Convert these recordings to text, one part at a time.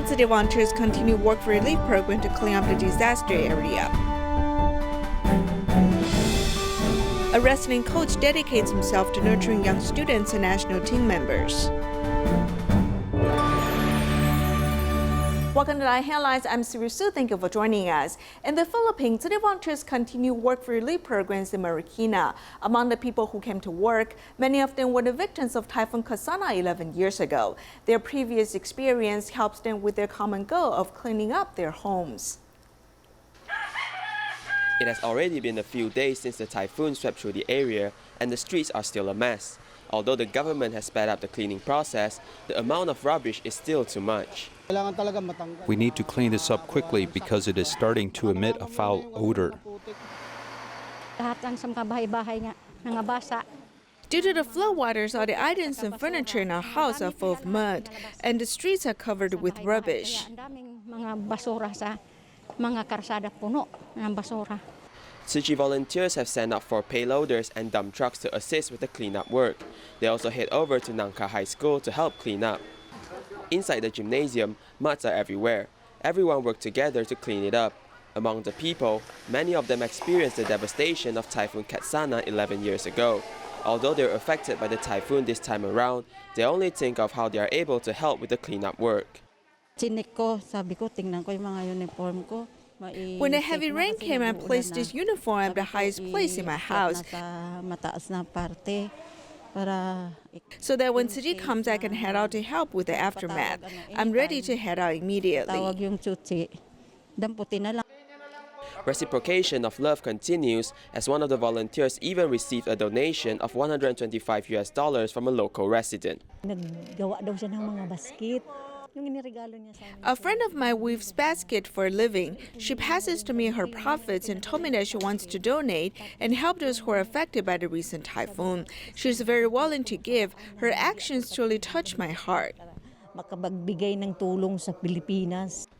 City volunteers continue work for relief program to clean up the disaster area. A wrestling coach dedicates himself to nurturing young students and national team members. Welcome to Nine Headlines. I'm Sue. Thank you for joining us. In the Philippines, city volunteers continue work for relief programs in Marikina. Among the people who came to work, many of them were the victims of Typhoon Kasana 11 years ago. Their previous experience helps them with their common goal of cleaning up their homes. It has already been a few days since the typhoon swept through the area, and the streets are still a mess. Although the government has sped up the cleaning process, the amount of rubbish is still too much. We need to clean this up quickly because it is starting to emit a foul odor. Due to the floodwaters, all the items and furniture in our house are full of mud, and the streets are covered with rubbish. Tzu Chi volunteers have sent up 4 payloaders and dump trucks to assist with the cleanup work. They also head over to Nangka High School to help clean up. Inside the gymnasium, muds are everywhere. Everyone worked together to clean it up. Among the people, many of them experienced the devastation of Typhoon Katsana 11 years ago. Although they're affected by the typhoon this time around, they only think of how they are able to help with the cleanup work. When the heavy rain came, I placed this uniform at the highest place in my house, so that when Tzu Chi comes, I can head out to help with the aftermath. I'm ready to head out immediately. Reciprocation of love continues as one of the volunteers even received a donation of $125 from a local resident. A friend of mine weaves baskets for a living. She passes to me her profits and told me that she wants to donate and help those who are affected by the recent typhoon. She's very willing to give. Her actions truly touch my heart.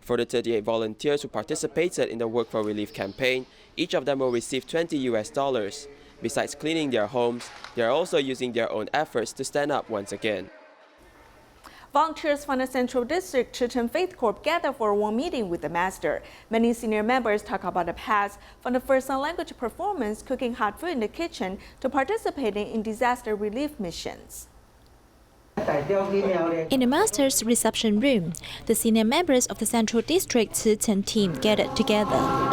For the 38 volunteers who participated in the Work for Relief campaign, each of them will receive $20. Besides cleaning their homes, they are also using their own efforts to stand up once again. Volunteers from the Central District Chichen Faith Corps gather for a warm meeting with the Master. Many senior members talk about the past, from the first language performance, cooking hot food in the kitchen, to participating in disaster relief missions. In the Master's reception room, the senior members of the Central District Tzu Chi team gathered together.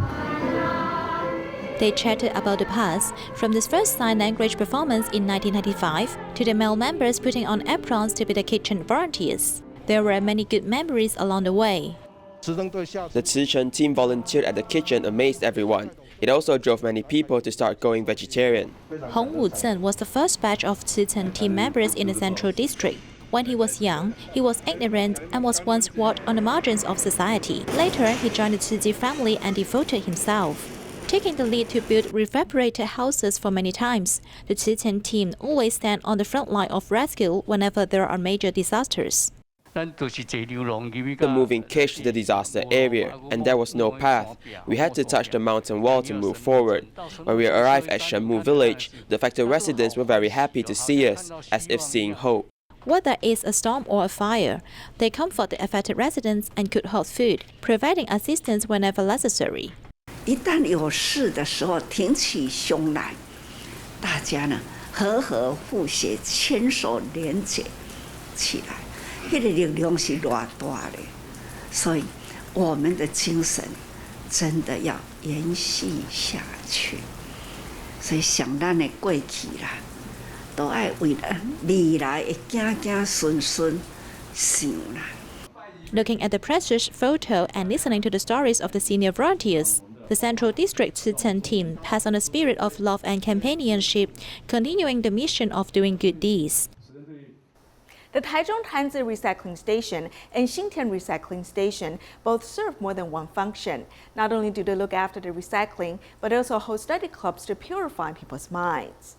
They chatted about the past, from the first sign language performance in 1995 to the male members putting on aprons to be the kitchen volunteers. There were many good memories along the way. The Tzu Chi team volunteered at the kitchen amazed everyone. It also drove many people to start going vegetarian. Hong Wuzhen was the first batch of Tzu Chi team members in the Central District. When he was young, he was ignorant and was once walked on the margins of society. Later, he joined the Tzu Chi family and devoted himself. Taking the lead to build refrigerated houses for many times, the Tzu Chi team always stand on the front line of rescue whenever there are major disasters. The moving cage to the disaster area, and there was no path. We had to touch the mountain wall to move forward. When we arrived at Shenmu village, the affected residents were very happy to see us, as if seeing hope. Whether it's a storm or a fire, they comfort the affected residents and cook hot food, providing assistance whenever necessary. 一旦有事的时候，挺起胸来，大家呢和和互协，牵手连结起来，那个力量是多大的，所以我们的精神真的要延续下去。所以想咱的过去啦，都爱为了未来的行行顺顺想啦。Looking at the precious photo and listening to the stories of the senior volunteers, the Central District Tzu Chi team passed on a spirit of love and companionship, continuing the mission of doing good deeds. The Taichung Tanzi Recycling Station and Xingtian Recycling Station both serve more than one function. Not only do they look after the recycling, but they also host study clubs to purify people's minds.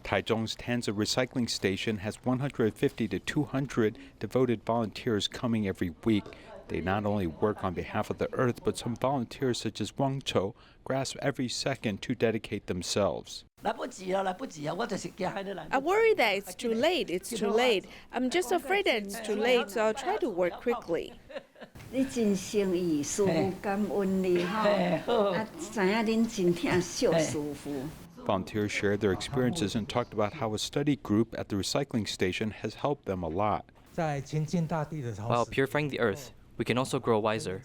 Taichung's Tanzi Recycling Station has 150 to 200 devoted volunteers coming every week. They not only work on behalf of the earth, but some volunteers such as Wang Chou grasp every second to dedicate themselves. I worry that it's too late. It's too late. I'm just afraid that it's too late, so I'll try to work quickly. Volunteers shared their experiences and talked about how a study group at the recycling station has helped them a lot. While purifying the earth, we can also grow wiser.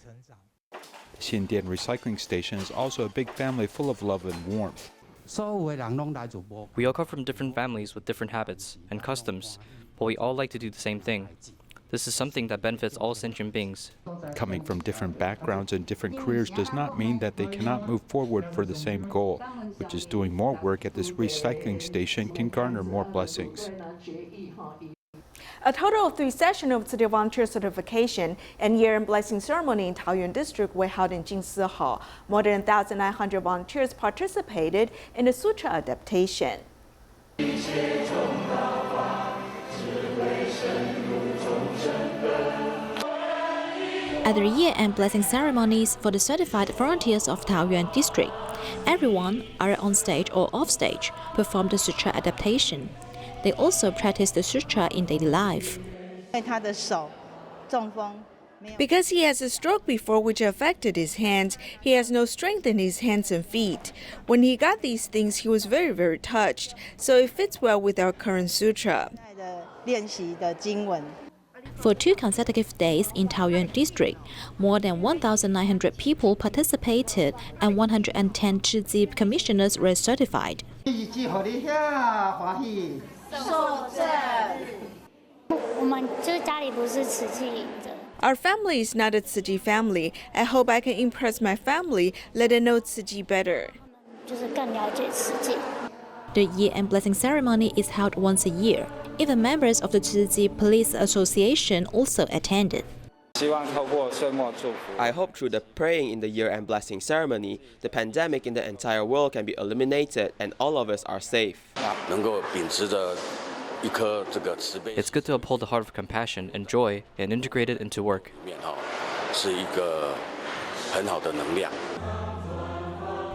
Xindian Recycling Station is also a big family full of love and warmth. We all come from different families with different habits and customs, but we all like to do the same thing. This is something that benefits all sentient beings. Coming from different backgrounds and different careers does not mean that they cannot move forward for the same goal, which is doing more work at this recycling station can garner more blessings. A total of 3 sessions of City Volunteer Certification and Year-End Blessing Ceremony in Taoyuan District were held in Jingsi Hall. More than 1,900 volunteers participated in the Tzu Chi adaptation. At the year-end blessing ceremonies for the certified volunteers of Taoyuan District, everyone, either on stage or off stage, performed the Tzu Chi adaptation. They also practiced the Tzu Chi in daily life. Because he has a stroke before which affected his hands, he has no strength in his hands and feet. When he got these things, he was very, very touched. So it fits well with our current sutra. For 2 consecutive days in Taoyuan District, more than 1,900 people participated and 110 Tzu Chi commissioners were certified. Our family is not a Tzu Chi family. I hope I can impress my family, let them know Tzu Chi better. The year-end blessing ceremony is held once a year. Even members of the Tzu Chi Police Association also attended. I hope through the praying in the year-end blessing ceremony, the pandemic in the entire world can be eliminated and all of us are safe. It's good to uphold the heart of compassion and joy and integrate it into work.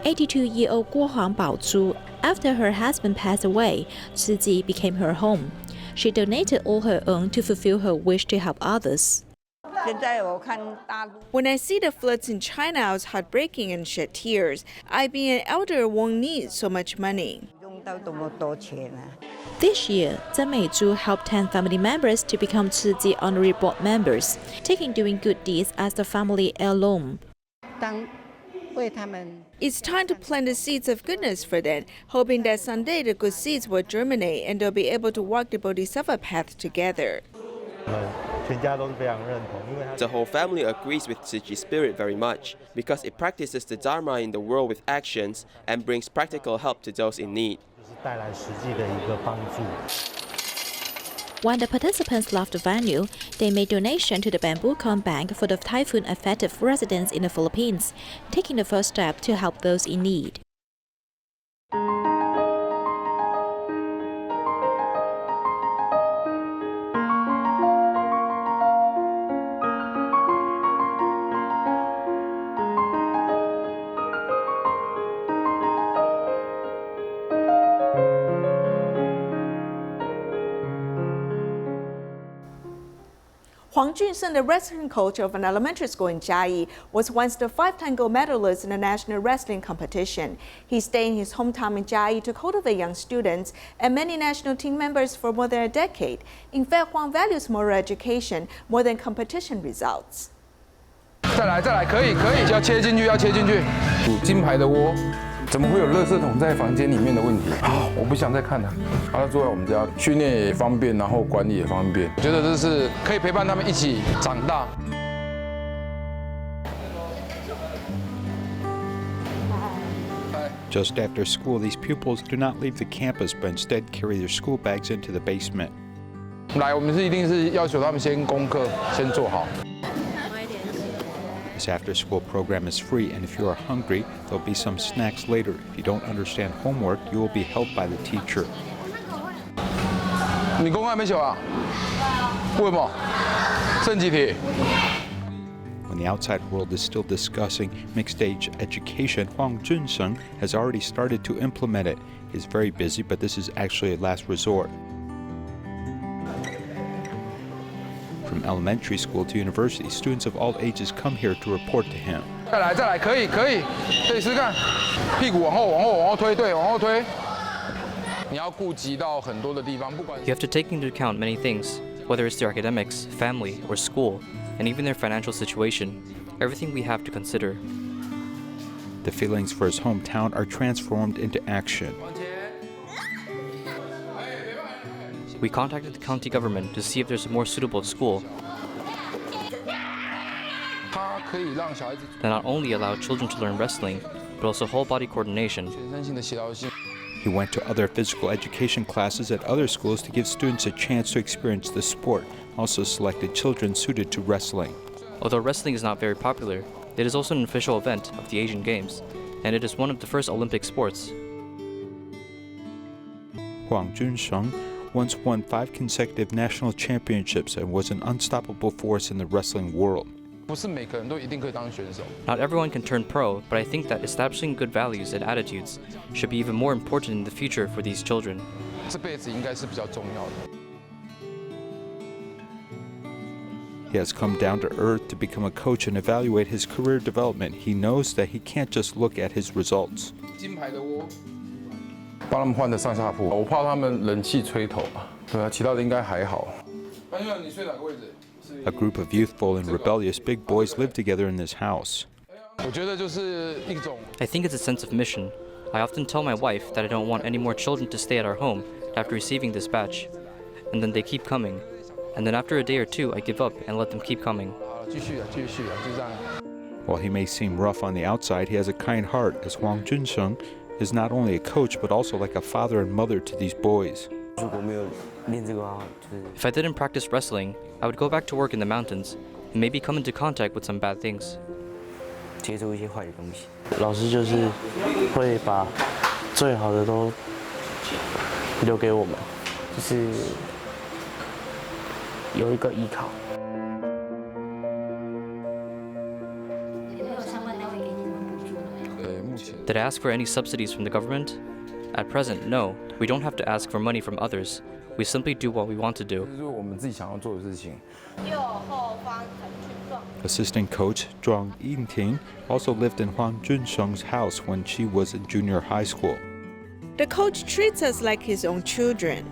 82-year-old Guo Huang Baozhu, after her husband passed away, Tzu Chi became her home. She donated all her own to fulfill her wish to help others. When I see the floods in China, I was heartbreaking and shed tears. I, being an elder, won't need so much money. This year, Zheng Meizhu helped 10 family members to become Tzu Chi Honorary Board members, taking doing good deeds as the family heirloom. It's time to plant the seeds of goodness for them, hoping that someday the good seeds will germinate and they'll be able to walk the Bodhisattva path together. The whole family agrees with Tzu Chi spirit very much because it practices the Dharma in the world with actions and brings practical help to those in need. When the participants left the venue, they made donation to the Bamboo Cone Bank for the typhoon-affected residents in the Philippines, taking the first step to help those in need. Huang Junsheng, the wrestling coach of an elementary school in Jiayi, was once the 5-time gold medalist in the national wrestling competition. He stayed in his hometown in Jiayi to cultivate young students and many national team members for more than a decade. In fact, Huang values moral education more than competition results. 再来，可以，要切进去，金牌的窝，怎么会有垃圾桶在房间里面的问题？好，我不想再看了。好了，住在我们家，训练也方便，然后管理也方便，觉得这是可以陪伴他们一起长大。Just after school, these pupils do not leave the campus, but instead carry their school bags into the basement. 来，我们一定是要求他们先功课先做好。 This after-school program is free, and if you are hungry, there'll be some snacks later. If you don't understand homework, you will be helped by the teacher. 你功课还没写啊？为什么？剩几题？ When the outside world is still discussing mixed-age education, Huang Junsheng has already started to implement it. He's very busy, but this is actually a last resort. From elementary school to university, students of all ages come here to report to him. 再来，可以，可以试试看，屁股往后推，对，往后推。你要顾及到很多的地方，不管。You have to take into account many things, whether it's their academics, family, or school, and even their financial situation. Everything we have to consider. The feelings for his hometown are transformed into action. We contacted the county government to see if there's a more suitable school that not only allow children to learn wrestling, but also whole body coordination. He went to other physical education classes at other schools to give students a chance to experience the sport, also selected children suited to wrestling. Although wrestling is not very popular, it is also an official event of the Asian Games, and it is one of the first Olympic sports. Huang Junsheng once won 5 consecutive national championships and was an unstoppable force in the wrestling world. Not everyone can turn pro, but I think that establishing good values and attitudes should be even more important in the future for these children. He has come down to earth to become a coach and evaluate his career development. He knows that he can't just look at his results. 帮他们换的上下铺，我怕他们冷气吹头，对啊，其他的应该还好。班长，你睡哪个位置？ A group of youthful and rebellious big boys live together in this house. 我觉得就是一种。 I think it's a sense of mission. I often tell my wife that I don't want any more children to stay at our home after receiving this batch, and then they keep coming. And then after a day or two, I give up and let them keep coming. 继续啊，就这样。 While he may seem rough on the outside, he has a kind heart, as Huang Junsheng is not only a coach but also like a father and mother to these boys. If I didn't practice wrestling, I would go back to work in the mountains and maybe come into contact with some bad things. 老师就是会把最好的都留给我们，就是有一个依靠。 Did I ask for any subsidies from the government? At present, no. We don't have to ask for money from others. We simply do what we want to do. Assistant coach Zhuang Yinting also lived in Huang Junsheng's house when she was in junior high school. The coach treats us like his own children.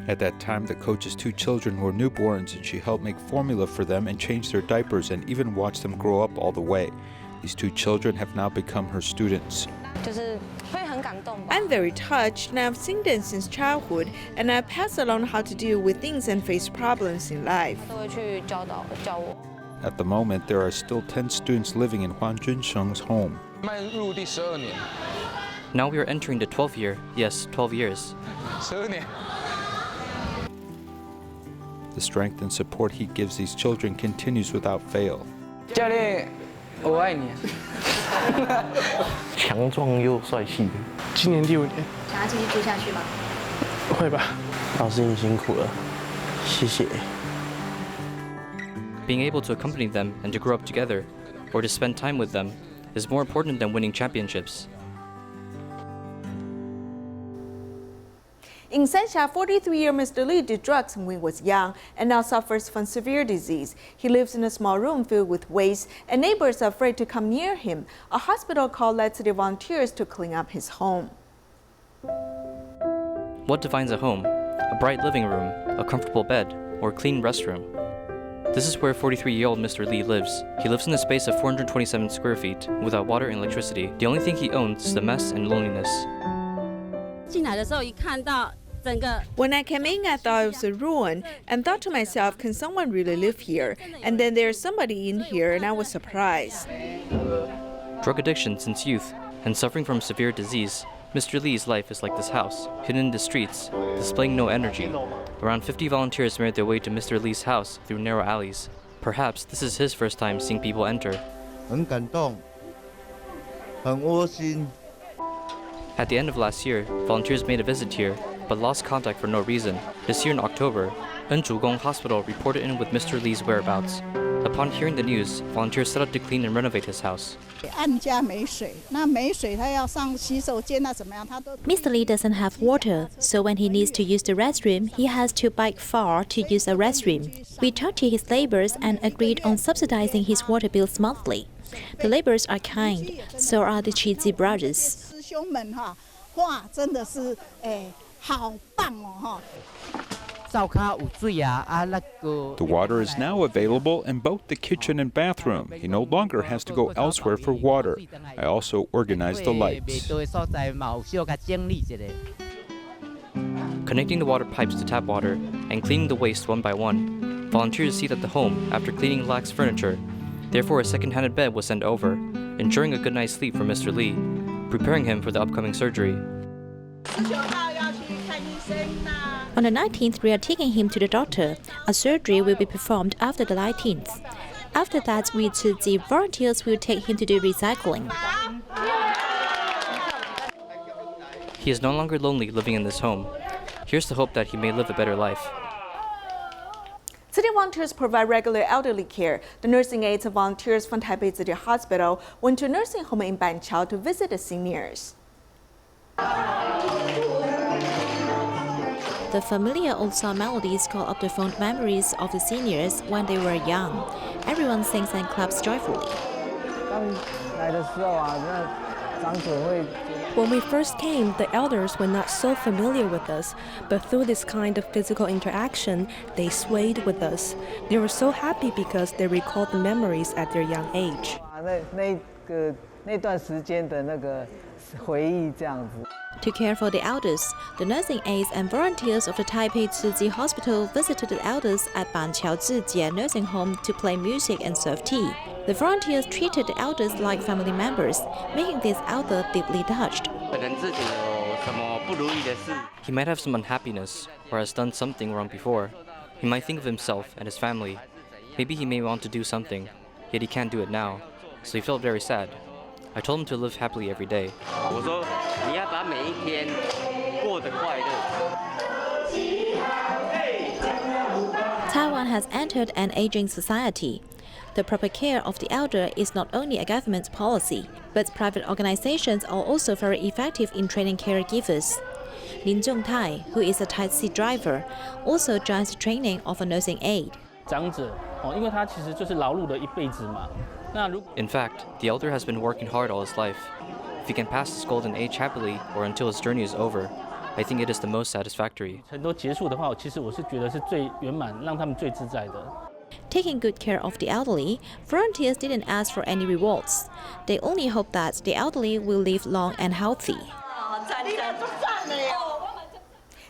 At that time, the coach's 2 children were newborns, and she helped make formula for them and change their diapers and even watch them grow up all the way. These 2 children have now become her students. I'm very touched, and I've seen them since childhood, and I pass along how to deal with things and face problems in life. At the moment, there are still 10 students living in Huang Junsheng's home. Now we are entering the 12th year. Yes, 12 years. The strength and support he gives these children continues without fail. 教练，我爱你。强壮又帅气的。今年第5年。想要继续住下去吗？会吧。老师你辛苦了，谢谢。 Being able to accompany them and to grow up together, or to spend time with them, is more important than winning championships. In Sanxia, 43-year Mr. Li did drugs when he was young and now suffers from severe disease. He lives in a small room filled with waste, and neighbors are afraid to come near him. A hospital call led city volunteers to clean up his home. What defines a home? A bright living room, a comfortable bed, or a clean restroom? This is where 43-year-old Mr. Li lives. He lives in a space of 427 square feet without water and electricity. The only thing he owns is the mess and loneliness. When I came in, I thought it was a ruin and thought to myself, can someone really live here? And then there's somebody in here, and I was surprised. Drug addiction since youth and suffering from severe disease, Mr. Li's life is like this house, hidden in the streets, displaying no energy. Around 50 volunteers made their way to Mr. Li's house through narrow alleys. Perhaps this is his first time seeing people enter. 很感动，很窝心。 At the end of last year, volunteers made a visit here but lost contact for no reason. This year in October, Zhugong Hospital reported in with Mr. Lee's whereabouts. Upon hearing the news, volunteers set out to clean and renovate his house. Mr. Lee doesn't have water, so when he needs to use the restroom, he has to bike far to use a restroom. We talked to his neighbors and agreed on subsidizing his water bills monthly. The neighbors are kind, so are the Tzu Chi brothers. The water is now available in both the kitchen and bathroom. He no longer has to go elsewhere for water. I also organized the lights. Connecting the water pipes to tap water and cleaning the waste one by one, volunteers see that the home, after cleaning, lacks furniture. Therefore, a second-handed bed was sent over, ensuring a good night's sleep for Mr. Lee, preparing him for the upcoming surgery. On the 19th, we are taking him to the doctor. A surgery will be performed after the 19th. After that, we Tzu Chi volunteers will take him to do recycling. He is no longer lonely living in this home. Here's the hope that he may live a better life. City volunteers provide regular elderly care. The nursing aides and volunteers from Taipei City Hospital went to a nursing home in Banqiao to visit the seniors. The familiar old song melodies call up the fond memories of the seniors when they were young. Everyone sings and claps joyfully. When we first came, the elders were not so familiar with us, but through this kind of physical interaction, they swayed with us. They were so happy because they recalled the memories at their young age. To care for the elders, the nursing aides and volunteers of the Taipei Tzu Chi Hospital visited the elders at Banqiao Zhijie Nursing Home to play music and serve tea. The volunteers treated the elders like family members, making this elder deeply touched. He might have some unhappiness or has done something wrong before. He might think of himself and his family. Maybe he may want to do something, yet he can't do it now, so he felt very sad. I told him to live happily every day. Taiwan has entered an aging society. The proper care of the elder is not only a government policy, but private organizations are also very effective in training caregivers. Lin Zhongtai, who is a taxi driver, also joins the training of a nursing aide. In fact, the elder has been working hard all his life. If he can pass his golden age happily or until his journey is over, I think it is the most satisfactory. Taking good care of the elderly, volunteers didn't ask for any rewards. They only hope that the elderly will live long and healthy.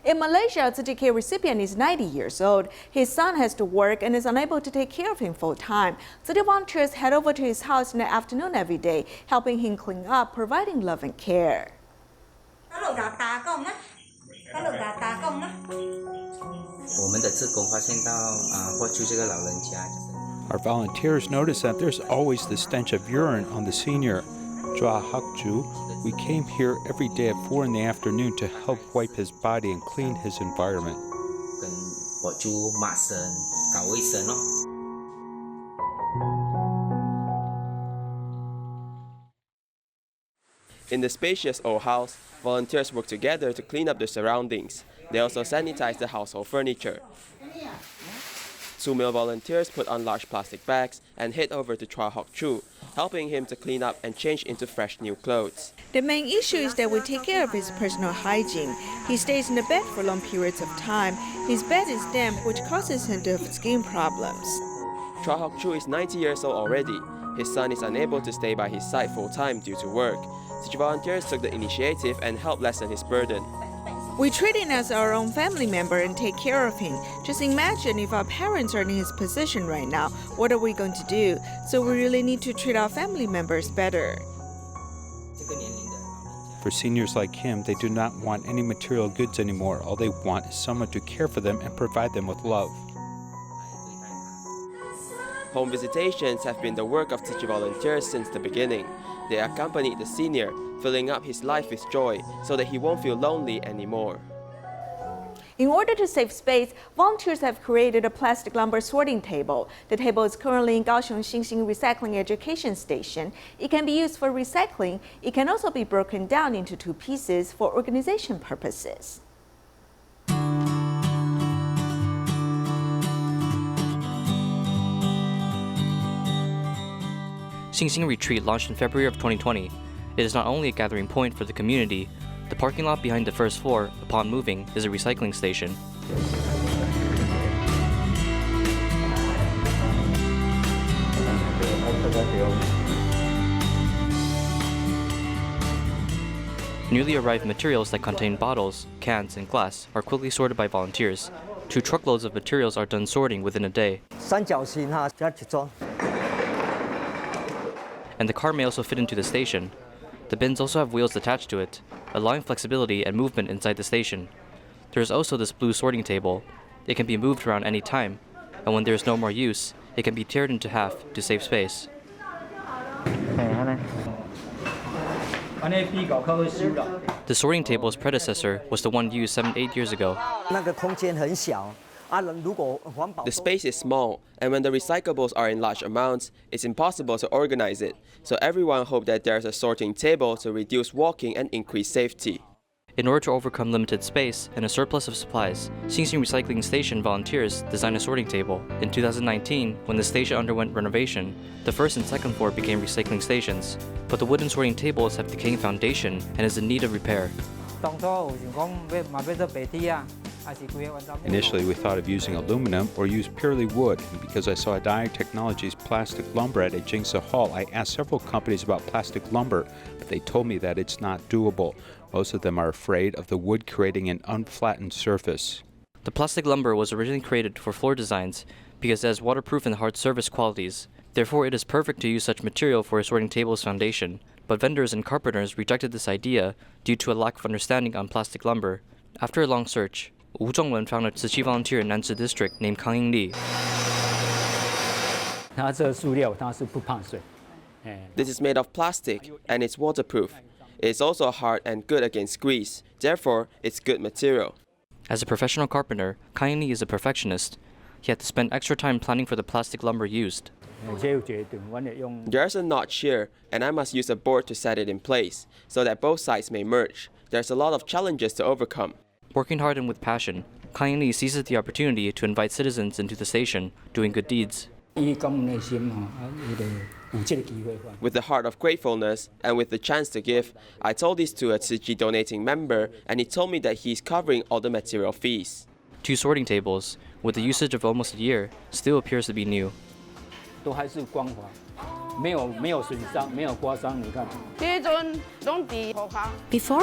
In Malaysia, a Tzu Chi care recipient is 90 years old. His son has to work and is unable to take care of him full-time. Tzu Chi volunteers head over to his house in the afternoon every day, helping him clean up, providing love and care. Our volunteers notice that there's always the stench of urine on the senior. We came here every day at 4 in the afternoon to help wipe his body and clean his environment. In the spacious old house, volunteers work together to clean up the surroundings. They also sanitize the household furniture. 2 male volunteers put on large plastic bags and head over to Chua Hock Chu, helping him to clean up and change into fresh new clothes. The main issue is that we take care of his personal hygiene. He stays in the bed for long periods of time. His bed is damp, which causes him to have skin problems. Chua Hock Chu is 90 years old already. His son is unable to stay by his side full-time due to work. Tzu Chi volunteers took the initiative and helped lessen his burden. We treat him as our own family member and take care of him. Just imagine if our parents are in his position right now, what are we going to do? So we really need to treat our family members better. For seniors like him, they do not want any material goods anymore. All they want is someone to care for them and provide them with love. Home visitations have been the work of Tzu Chi volunteers since the beginning. They accompanied the senior, filling up his life with joy so that he won't feel lonely anymore. In order to save space, volunteers have created a plastic lumber sorting table. The table is currently in Kaohsiung Xinxin Recycling Education Station. It can be used for recycling. It can also be broken down into 2 pieces for organization purposes. Xinxin Retreat launched in February of 2020. It is not only a gathering point for the community, the parking lot behind the first floor, upon moving, is a recycling station. Newly arrived materials that contain bottles, cans, and glass are quickly sorted by volunteers. 2 truckloads of materials are done sorting within a day. And the car may also fit into the station. The bins also have wheels attached to it, allowing flexibility and movement inside the station. There is also this blue sorting table. It can be moved around any time, and when there is no more use, it can be teared into half to save space. The sorting table's predecessor was the one used 7-8 years ago. The space is small, and when the recyclables are in large amounts, it's impossible to organize it. So everyone hoped that there's a sorting table to reduce walking and increase safety. In order to overcome limited space and a surplus of supplies, Xinxin Recycling Station volunteers designed a sorting table. In 2019, when the station underwent renovation, the first and second floor became recycling stations. But the wooden sorting tables have decaying foundation and is in need of repair. Initially, we thought of using aluminum or use purely wood. And because I saw Dye Technologies plastic lumber at Jingsa Hall, I asked several companies about plastic lumber, but they told me that it's not doable. Most of them are afraid of the wood creating an unflattened surface. The plastic lumber was originally created for floor designs because it has waterproof and hard surface qualities. Therefore, it is perfect to use such material for a sorting table's foundation. But vendors and carpenters rejected this idea due to a lack of understanding on plastic lumber. After a long search, Wu Zhongwen found a Tzu Chi volunteer in Nanzi district named Kang Yingli. This is made of plastic, and it's waterproof. It's also hard and good against grease. Therefore, it's good material. As a professional carpenter, Kang Yingli is a perfectionist. He had to spend extra time planning for the plastic lumber used. There's a notch here, and I must use a board to set it in place, so that both sides may merge. There's a lot of challenges to overcome. Working hard and with passion, Kang Yingli seizes the opportunity to invite citizens into the station, doing good deeds. With the heart of gratefulness and with the chance to give, I told this to a Tzu Chi donating member, and he told me that he's covering all the material fees. 2 sorting tables, with the usage of almost a year, still appears to be new. Before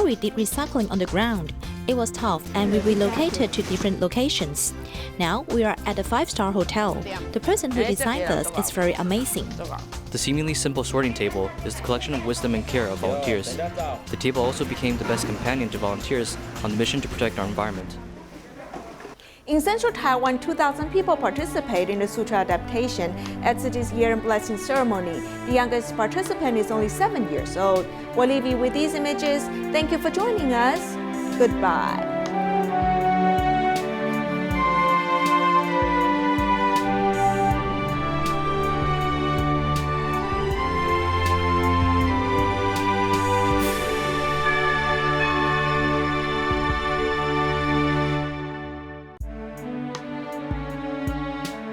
we did recycling on the ground, it was tough and we relocated to different locations. Now we are at a 5-star hotel. The person who designed this is very amazing. The seemingly simple sorting table is the collection of wisdom and care of volunteers. The table also became the best companion to volunteers on the mission to protect our environment. In central Taiwan, 2,000 people participate in the sutra adaptation at Tzu Chi's year-end blessing ceremony. The youngest participant is only 7 years old. We'll leave you with these images. Thank you for joining us. Goodbye.